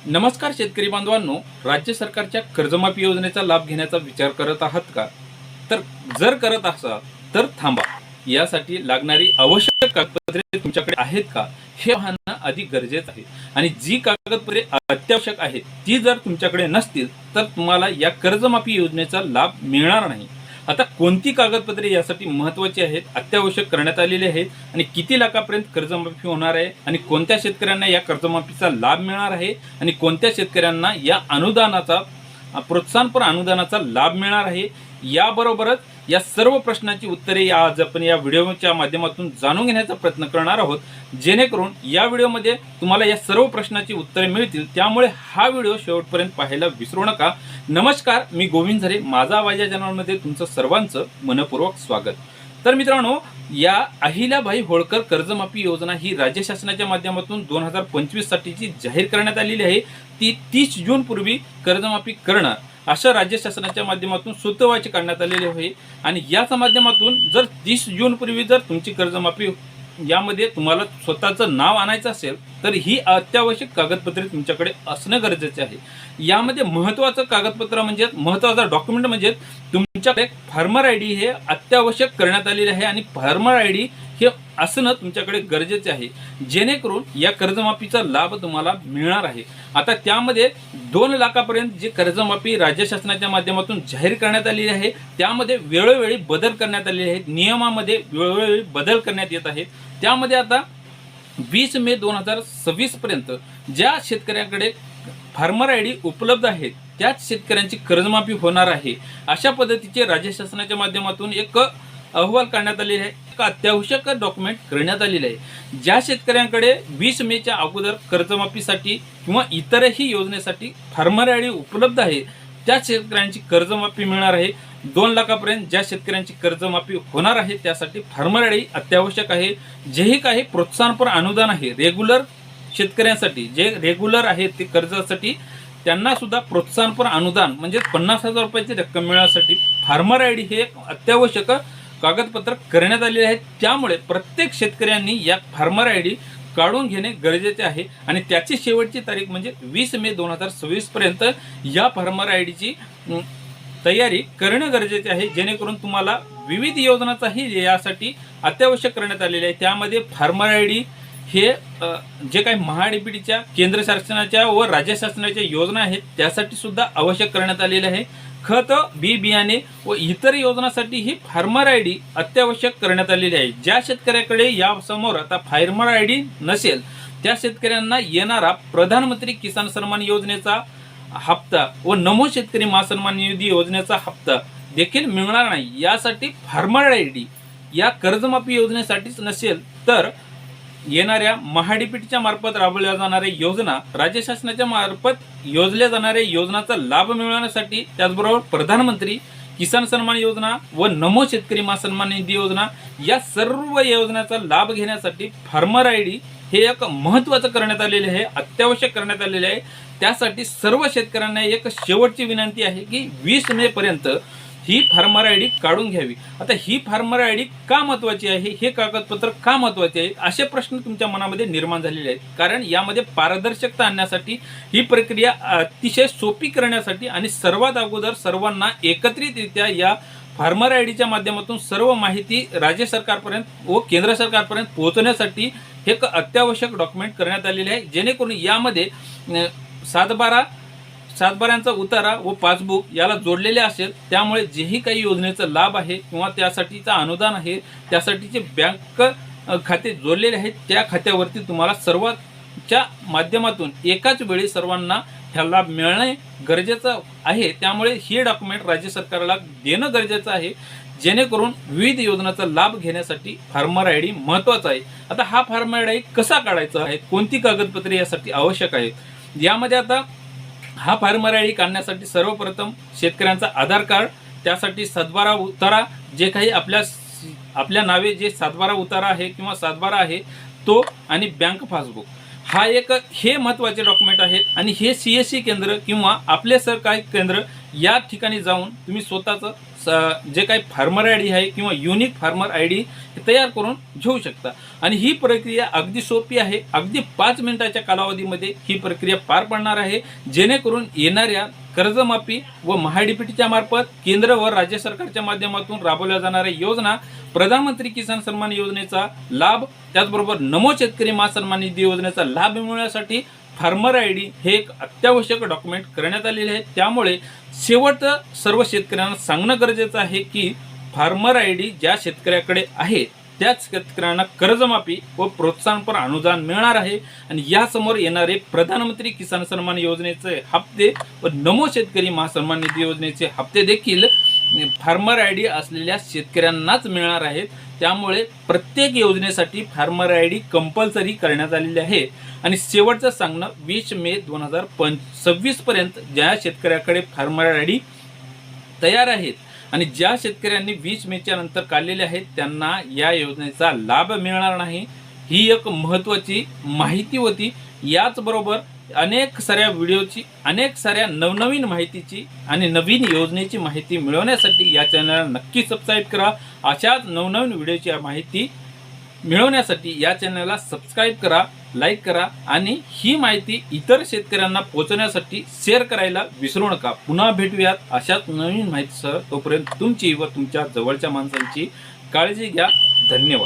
नमस्कार शेतकरी बांधवांनो, राज्य सरकारच्या कर्जमाफी योजनेचा लाभ घेण्याचा विचार करत आहात का? तर जर करत असाल तर थांबा. यासाठी लागणारी आवश्यक कागदपत्रे तुमच्याकडे आहेत का हे पाहणं अधिक गरजेचं आहे. आणि जी कागदपत्रे अत्यावश्यक आहेत ती जर तुमच्याकडे नसतील तर तुम्हाला या कर्जमाफी योजनेचा लाभ मिळणार नाही. आता कोणती कागदपत्रे यासाठी महत्त्वाची आहेत, अत्यावश्यक करण्यात आलेली आहेत आणि किती लाखापर्यंत कर्जमाफी होणार आहे आणि कोणत्या शेतकऱ्यांना या कर्जमाफीचा लाभ मिळणार आहे आणि कोणत्या शेतकऱ्यांना या अनुदानाचा प्रोत्साहनपर अनुदानाचा लाभ मिळणार आहे, याबरोबरच या सर्व प्रश्नांची उत्तरे आज आपण या व्हिडिओच्या माध्यमातून जाणून घेण्याचा प्रयत्न करणार आहोत, जेणेकरून या व्हिडिओमध्ये तुम्हाला या सर्व प्रश्नांची उत्तरे मिळतील. त्यामुळे हा व्हिडिओ शेवटपर्यंत पाहायला विसरू नका. नमस्कार, मी गोविंद झरे, माझा आवाज या चॅनलमध्ये तुमचं सर्वांचं मनपूर्वक स्वागत. तर मित्रांनो, या अहिल्याबाई होळकर कर्जमाफी योजना ही राज्य शासनाच्या माध्यमातून 2025 साठीची जाहीर करण्यात आलेली आहे. ती 30 जून पूर्वी कर्जमाफी करणार अशा राज्य शासनाच्या माध्यमातून सूत्रवाची काढण्यात आलेली आहे. आणि याच माध्यमातून जर 30 जून पूर्वी जर तुमची कर्जमाफी यामध्ये तुम्हाला स्वतःचं नाव आणायचं असेल तर ही अत्यावश्यक कागदपत्रे तुमच्याकडे असणं गरजेचे आहे. यामध्ये महत्त्वाचं कागदपत्र म्हणजे महत्त्वाचा डॉक्युमेंट म्हणजे तुमच्याकडे फार्मर आय डी हे अत्यावश्यक करण्यात आलेले आहे आणि फार्मर आय डी हे असणं तुमच्याकडे गरजेचे आहे, जेणेकरून या कर्जमाफीचा लाभ तुम्हाला मिळणार आहे. आता त्यामध्ये 2 लाखापर्यंत जे कर्जमाफी राज्य शासनाच्या माध्यमातून जाहीर करण्यात आलेली आहे त्यामध्ये वेळोवेळी बदल करण्यात आलेले आहेत, नियमामध्ये वेळोवेळी बदल करण्यात येत आहेत. त्यामध्ये आता 20 मे 2026 पर्यंत ज्या शेतकऱ्यांकडे फार्मर आय डी उपलब्ध आहेत त्याच शेतकऱ्यांची कर्जमाफी होणार आहे. अशा पद्धतीचे राज्य शासनाच्या माध्यमातून एक अहवाल काढण्यात आलेला आहे, एक अत्यावश्यक डॉक्युमेंट करण्यात आलेले आहे. ज्या शेतकऱ्यांकडे 20 मेच्या अगोदर कर्जमाफीसाठी किंवा इतरही योजनेसाठी फार्मर आय डी उपलब्ध आहे त्या शेतकऱ्यांची कर्जमाफी मिळणार आहे. 2 लाखापर्यंत ज्या शेतकऱ्यांची कर्जमाफी होणार आहे त्यासाठी फार्मर आय डी अत्यावश्यक आहे. जेही काही प्रोत्साहनपर अनुदान आहे रेग्युलर शेतकऱ्यांसाठी, जे रेग्युलर आहे ते कर्जासाठी, त्यांना सुद्धा प्रोत्साहनपर अनुदान म्हणजे 50,000 रुपयाची रक्कम मिळण्यासाठी फार्मर आय डी हे एक अत्यावश्यक कागदपत्र करण्यात आलेले आहे. त्यामुळे प्रत्येक शेतकऱ्यांनी या फार्मर आय डी काढून घेणे गरजेचे आहे आणि त्याची शेवटची तारीख म्हणजे 20 मे 2026 पर्यंत या फार्मर आय डीची तयारी करणं गरजेचे आहे, जेणेकरून तुम्हाला विविध योजनाचाही यासाठी अत्यावश्यक करण्यात आलेले आहे. त्यामध्ये फार्मर आय डी हे जे काही महाडीबीटीच्या केंद्र शासनाच्या व राज्य शासनाच्या योजना आहेत त्यासाठी सुद्धा आवश्यक करण्यात आलेले आहे. खत, बी बियाणे व इतर योजनांसाठी ही फार्मर आय डी अत्यावश्यक करण्यात आलेली आहे. ज्या शेतकऱ्याकडे यासमोर आता फार्मर आय डी नसेल त्या शेतकऱ्यांना येणारा प्रधानमंत्री किसान सन्मान योजनेचा हप्ता व नमो शेतकरी महासन्मान निधी योजनेचा हप्ता देखील मिळणार नाही. यासाठी फार्मर आय डी या कर्जमाफी योजनेसाठीच नसेल तर येणाऱ्या महाडीबीटीच्या मार्फत राबवल्या जाणाऱ्या योजना, राज्य शासनाच्या मार्फत योजल्या जाणाऱ्या योजनांचा लाभ मिळवण्यासाठी, त्याचबरोबर प्रधानमंत्री किसान सन्मान योजना व नमो शेतकरी महासन्मान निधी योजना या सर्व योजनांचा लाभ घेण्यासाठी फार्मर आय डी हे एक महत्त्वाचं करण्यात आलेले आहे, अत्यावश्यक करण्यात आलेले आहे. त्यासाठी सर्व शेतकऱ्यांना एक शेवटची विनंती आहे की 20 मे पर्यंत ही फार्मर आय डी काढून घ्यावी. आता ही फार्मर आय डी का महत्त्वाची आहे, हे कागदपत्र का महत्त्वाचे आहे, असे प्रश्न तुमच्या मनामध्ये निर्माण झालेले आहेत. कारण यामध्ये पारदर्शकता आणण्यासाठी, ही प्रक्रिया अतिशय सोपी करण्यासाठी आणि सर्वात अगोदर सर्वांना एकत्रितरित्या या फार्मर आय डीच्या माध्यमातून सर्व माहिती राज्य सरकारपर्यंत व केंद्र सरकारपर्यंत पोहोचवण्यासाठी हे एक अत्यावश्यक डॉक्युमेंट करण्यात आलेले आहे, जेणेकरून यामध्ये 7/12 उतारा व पासबुक याला जोडलेले असेल. त्यामुळे जेही काही योजनेचा लाभ आहे किंवा त्यासाठीचा अनुदान आहे त्यासाठीचे बँक खाते जोडलेले आहेत त्या खात्यावरती तुम्हाला सर्वांच्या माध्यमातून एकाच वेळी सर्वांना ह्या लाभ मिळणे गरजेचं आहे. त्यामुळे हे डॉक्युमेंट राज्य सरकारला देणं गरजेचं आहे, जेणेकरून विविध योजनांचा लाभ घेण्यासाठी फार्मर आय डी महत्त्वाचा आहे. आता हा फार्मर आय डी कसा काढायचा आहे, कोणती कागदपत्रे यासाठी आवश्यक आहेत, यामध्ये आता हा फार्मर आय डी काढण्यासाठी सर्वप्रथम शेतकऱ्यांचा आधार कार्ड, त्यासाठी 7/12 उतारा, जे काही आपल्या नावे जे 7/12 उतारा आहे किंवा 7/12 आहे तो, आणि बँक पासबुक हे महत्त्वाचे डॉक्युमेंट आहेत. आणि हे CSC केंद्र किंवा आपले सरकारी केंद्र या ठिकाणी जाऊन तुम्ही स्वतःचं जे काही फार्मर आय डी आहे किंवा युनिक फार्मर आय डी तयार करून घेऊ शकता. आणि ही प्रक्रिया अगदी सोपी आहे. अगदी 5 मिनिटाच्या कालावधीमध्ये ही प्रक्रिया पार पडणार आहे, जेणेकरून येणाऱ्या कर्जमाफी व महाडीपीटीच्या मार्फत केंद्र व राज्य सरकारच्या माध्यमातून राबवल्या जाणाऱ्या योजना, प्रधानमंत्री किसान सन्मान योजनेचा लाभ, त्याचबरोबर नमो शेतकरी महासन्मान निधी योजनेचा लाभ मिळवण्यासाठी फार्मर आय डी हे एक अत्यावश्यक डॉक्युमेंट करण्यात आलेले आहे. त्यामुळे शेवटचं सर्व शेतकऱ्यांना सांगणं गरजेचं आहे की फार्मर आय डी ज्या शेतकऱ्याकडे आहे त्याच शेतकऱ्यांना कर्जमाफी व प्रोत्साहनपर अनुदान मिळणार आहे. आणि यासमोर येणारे प्रधानमंत्री किसान सन्मान योजनेचे हप्ते व नमो शेतकरी महासन्मान निधी योजनेचे हप्ते देखील फार्मर आय डी असलेल्या शेतकऱ्यांनाच मिळणार आहेत. त्यामुळे प्रत्येक योजनेसाठी फार्मर आय डी कंपल्सरी करण्यात आलेली आहे. आणि शेवटचं सांगणं 20 मे 2026 पर्यंत ज्या शेतकऱ्याकडे फार्मर आय डी तयार आहेत आणि ज्या शेतकऱ्यांनी 20 मेच्या नंतर काढलेले आहेत त्यांना या योजनेचा लाभ मिळणार नाही. ही एक महत्त्वाची माहिती होती. याचबरोबर अनेक साऱ्या व्हिडिओची, अनेक साऱ्या नवनवीन माहितीची आणि नवीन योजनेची माहिती मिळवण्यासाठी या चॅनलला नक्की सबस्क्राईब करा. अशाच नवनवीन व्हिडिओची माहिती मिळवण्यासाठी या चॅनलला सबस्क्राईब करा, लाईक करा आणि ही माहिती इतर शेतकऱ्यांना पोहोचवण्यासाठी शेअर करायला विसरू नका. पुन्हा भेटूयात अशाच नवीन माहितीसह. तोपर्यंत तुमची व तुमच्या जवळच्या माणसांची काळजी घ्या. धन्यवाद.